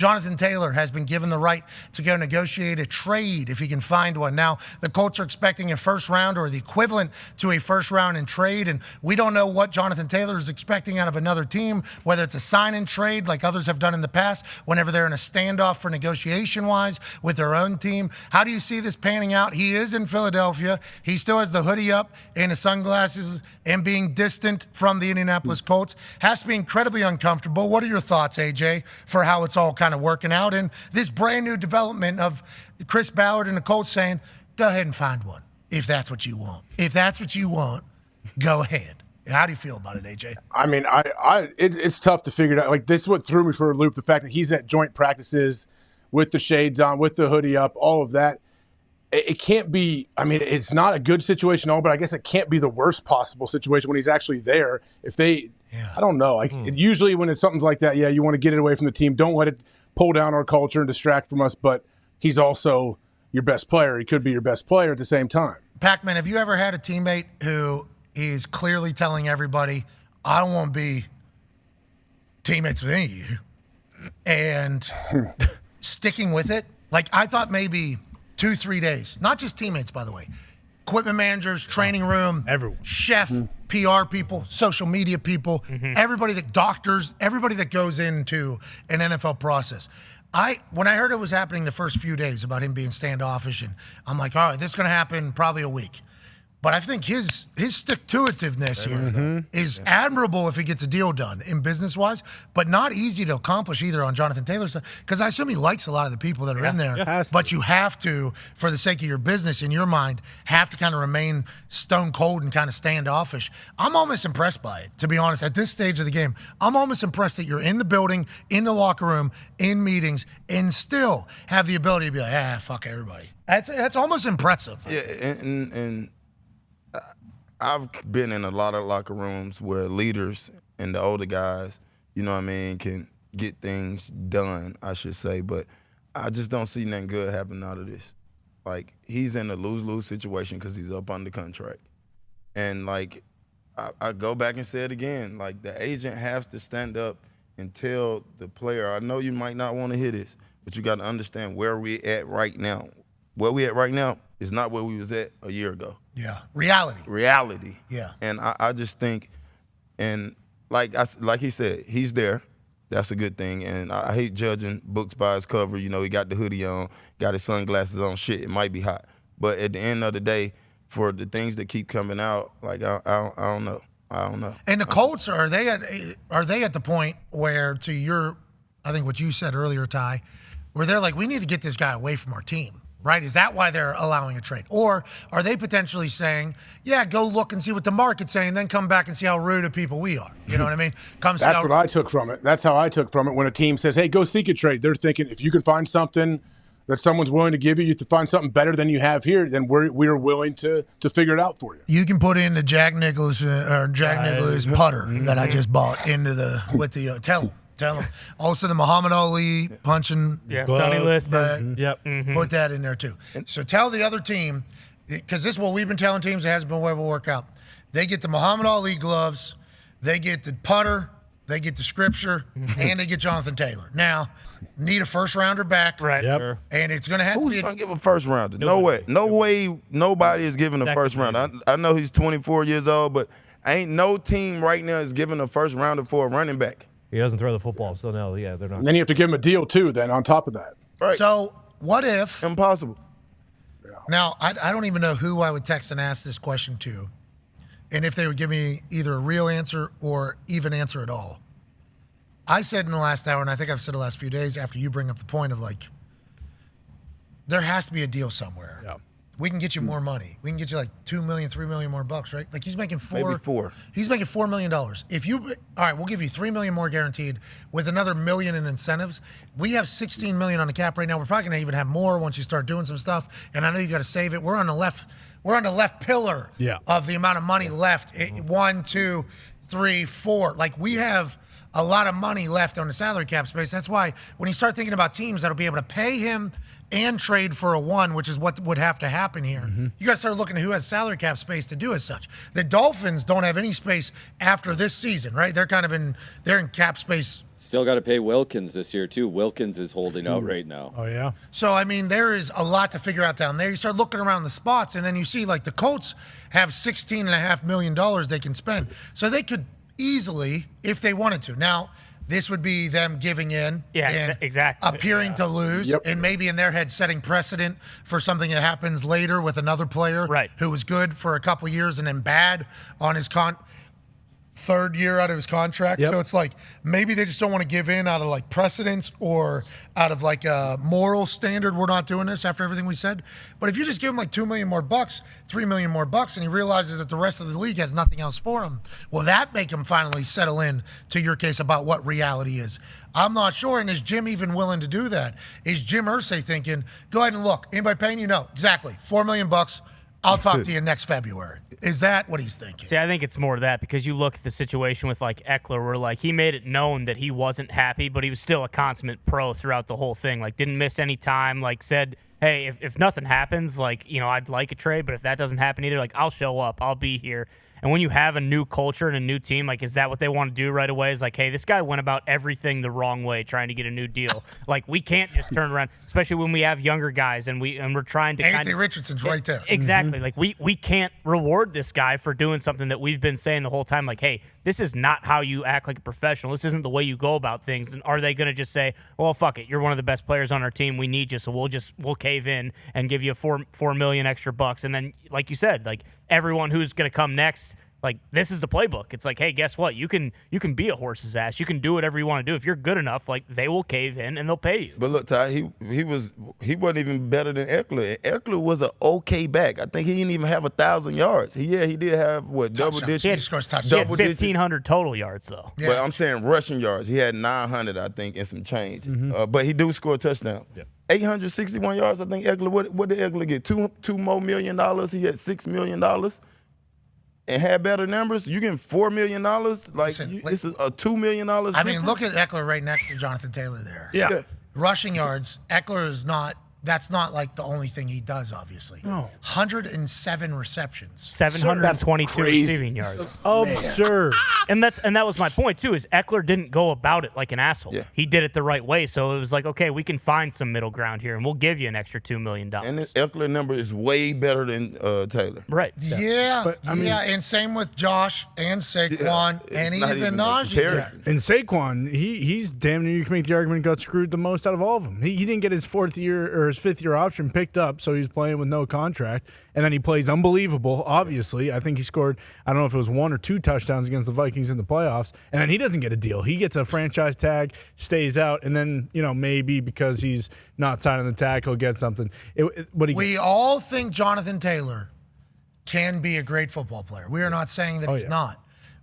Jonathan Taylor has been given the right to go negotiate a trade if he can find one. Now, the Colts are expecting a first round or the equivalent to a first round in trade, and we don't know what Jonathan Taylor is expecting out of another team, whether it's a sign-in trade like others have done in the past, whenever they're in a standoff for negotiation-wise with their own team. How do you see this panning out? He is in Philadelphia. He still has the hoodie up and the sunglasses and being distant from the Indianapolis Colts. Has to be incredibly uncomfortable. What are your thoughts, AJ, for how it's all kind of working out? And this brand new development of Chris Ballard and the Colts saying, go ahead and find one if that's what you want. If that's what you want, go ahead. How do you feel about it, AJ? I mean, it's tough to figure it out. Like, this is what threw me for a loop, the fact that he's at joint practices with the shades on, with the hoodie up, all of that. It can't be, I mean, it's not a good situation at all, but I guess it can't be the worst possible situation when he's actually there. If they, I don't know. Like, usually when it's something like that, yeah, you want to get it away from the team. Don't let it pull down our culture and distract from us, but he's also your best player. He could be your best player at the same time. Pac-Man, have you ever had a teammate who is clearly telling everybody, I don't want to be teammates with any of you, and sticking with it? Like, I thought maybe 2-3 days, not just teammates, by the way, equipment managers, training room, everyone, chef, PR people, social media people, everybody that doctors, everybody that goes into an NFL process. When I heard it was happening the first few days about him being standoffish, and I'm like, all right, this is going to happen probably a week. But I think his stick-to-itiveness here is admirable if he gets a deal done in business-wise, but not easy to accomplish either on Jonathan Taylor's side, because I assume he likes a lot of the people that are in there. But you have to, for the sake of your business, in your mind, have to kind of remain stone cold and kind of standoffish. I'm almost impressed by it, to be honest. At this stage of the game, I'm almost impressed that you're in the building, in the locker room, in meetings, and still have the ability to be like, fuck everybody. That's almost impressive. Yeah, and I've been in a lot of locker rooms where leaders and the older guys, you know what I mean, can get things done, I should say. But I just don't see nothing good happen out of this. Like, he's in a lose-lose situation because he's up under contract. And, like, I go back and say it again. Like, the agent has to stand up and tell the player, I know you might not want to hear this, but you got to understand where we at right now. Where we at right now is not where we was at a year ago. Yeah, reality. Yeah. And I just think, and like he said, he's there. That's a good thing. And I hate judging books by its cover. You know, he got the hoodie on, got his sunglasses on. Shit, it might be hot. But at the end of the day, for the things that keep coming out, like, I don't know. I don't know. And the Colts, are they at the point where, to your, I think what you said earlier, Ty, where they're like, we need to get this guy away from our team? Right? Is that why they're allowing a trade? Or are they potentially saying, yeah, go look and see what the market's saying, and then come back and see how rude of people we are? You know what I mean? That's what I took from it. That's how I took from it. When a team says, hey, go seek a trade, they're thinking, if you can find something that someone's willing to give you, you can find something better than you have here, then we're willing to figure it out for you. You can put in the Jack Nicklaus putter that I just bought into tell them. Also, the Muhammad Ali punching. Yeah, Sonny Liston. Put that in there, too. So tell the other team, because this is what we've been telling teams, it hasn't been able to work out. They get the Muhammad Ali gloves, they get the putter, they get the scripture, and they get Jonathan Taylor. Now, need a first-rounder back. Right. Yep. And it's going to have Who's going to give a first-rounder? No way. No way nobody is giving a first-rounder. I know he's 24 years old, but ain't no team right now is giving a first-rounder for a running back. He doesn't throw the football, so no, yeah, they're not. And then you have to give him a deal, too, then, on top of that. Right. So what if... Impossible. Yeah. Now, I don't even know who I would text and ask this question to, and if they would give me either a real answer or even answer at all. I said in the last hour, and I think I've said the last few days after you bring up the point of, like, there has to be a deal somewhere. Yeah. We can get you more money. We can get you like $2 million, $3 million more bucks, right? Like, he's making Maybe four. He's making $4 million. All right, we'll give you $3 million more guaranteed with another $1 million in incentives. We have $16 million on the cap right now. We're probably gonna even have more once you start doing some stuff. And I know you got to save it. We're on the left pillar of the amount of money left. 1, 2, 3, 4. Like, we have a lot of money left on the salary cap space. That's why when you start thinking about teams that'll be able to pay him and trade for a one, which is what would have to happen here, you got to start looking at who has salary cap space to do as such. The Dolphins don't have any space after this season, right? They're kind of they're in cap space. Still got to pay Wilkins this year, too. Wilkins is holding out right now. Oh, yeah. So, I mean, there is a lot to figure out down there. You start looking around the spots, and then you see, like, the Colts have $16.5 million they can spend. So they could easily, if they wanted to. Now, this would be them giving in and exactly. appearing to lose, and maybe in their head setting precedent for something that happens later with another player who was good for a couple years and then bad on his third year out of his contract. So it's like maybe they just don't want to give in out of like precedence or out of like a moral standard. We're not doing this after everything we said. But if you just give him like $2 million more bucks, $3 million more bucks, and he realizes that the rest of the league has nothing else for him, will that make him finally settle in to your case about what reality is? I'm not sure. And is Jim even willing to do that? Is Jim Irsay thinking, go ahead and look, anybody paying you? No, exactly. $4 million bucks. I'll talk to you next February. Is that what he's thinking? See, I think it's more that because you look at the situation with like Eckler where like he made it known that he wasn't happy, but he was still a consummate pro throughout the whole thing. Like didn't miss any time, like said, hey, if nothing happens, like, you know, I'd like a trade, but if that doesn't happen either, like I'll show up, I'll be here. And when you have a new culture and a new team, like, is that what they want to do right away? Is like, hey, this guy went about everything the wrong way trying to get a new deal. Like, we can't just turn around, especially when we have younger guys and we're trying to Anthony Richardson's right there. Exactly. Like, we can't reward this guy for doing something that we've been saying the whole time. Like, hey, this is not how you act like a professional. This isn't the way you go about things. And are they going to just say, well, fuck it, you're one of the best players on our team, we need you, so we'll cave in and give you $4 million extra bucks. And then, like you said, like everyone who's going to come next, like, this is the playbook. It's like, hey, guess what? You can be a horse's ass. You can do whatever you want to do. If you're good enough, like, they will cave in and they'll pay you. But look, Ty, he wasn't even better than Eckler. Eckler was an okay back. I think he didn't even have 1,000 yards. He did have double digits. He scores touchdowns. He had 1,500 total yards though. Yeah. But I'm saying rushing yards. He had 900, I think, and some change. But he do score a touchdown. Yeah. 861 yards. I think Eckler. What did Eckler get? $2 more million. He had $6 million. And had better numbers, you getting $4 million. Like, this is a $2 million. I mean, look at Eckler right next to Jonathan Taylor there. Yeah. Rushing yards, Eckler is not. That's not like the only thing he does, obviously. No. 107 receptions. 722 receiving yards. Absurd. And that was my point too, is Eckler didn't go about it like an asshole. Yeah. He did it the right way. So it was like, okay, we can find some middle ground here and we'll give you an extra $2 million. And this Eckler number is way better than Taylor. Right. Yeah. But, I mean, and same with Josh and Saquon and even Najee. And Saquon, he's damn near, you can make the argument, got screwed the most out of all of them. He didn't get his his fifth-year option picked up, so he's playing with no contract. And then he plays unbelievable, obviously. I think he scored, I don't know if it was 1 or 2 touchdowns against the Vikings in the playoffs. And then he doesn't get a deal. He gets a franchise tag, stays out, and then, maybe because he's not signing the tag, he'll get something. We all think Jonathan Taylor can be a great football player. We are not saying that he's not.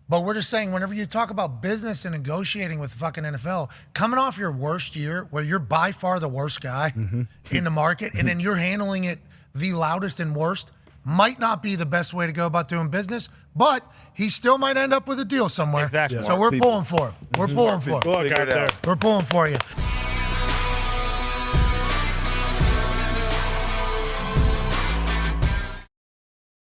But we're just saying, whenever you talk about business and negotiating with the fucking NFL, coming off your worst year, where you're by far the worst guy in the market, and then you're handling it the loudest and worst, might not be the best way to go about doing business, but he still might end up with a deal somewhere. Exactly. So we're pulling for him. We're pulling for him. Look out there. We're pulling for you.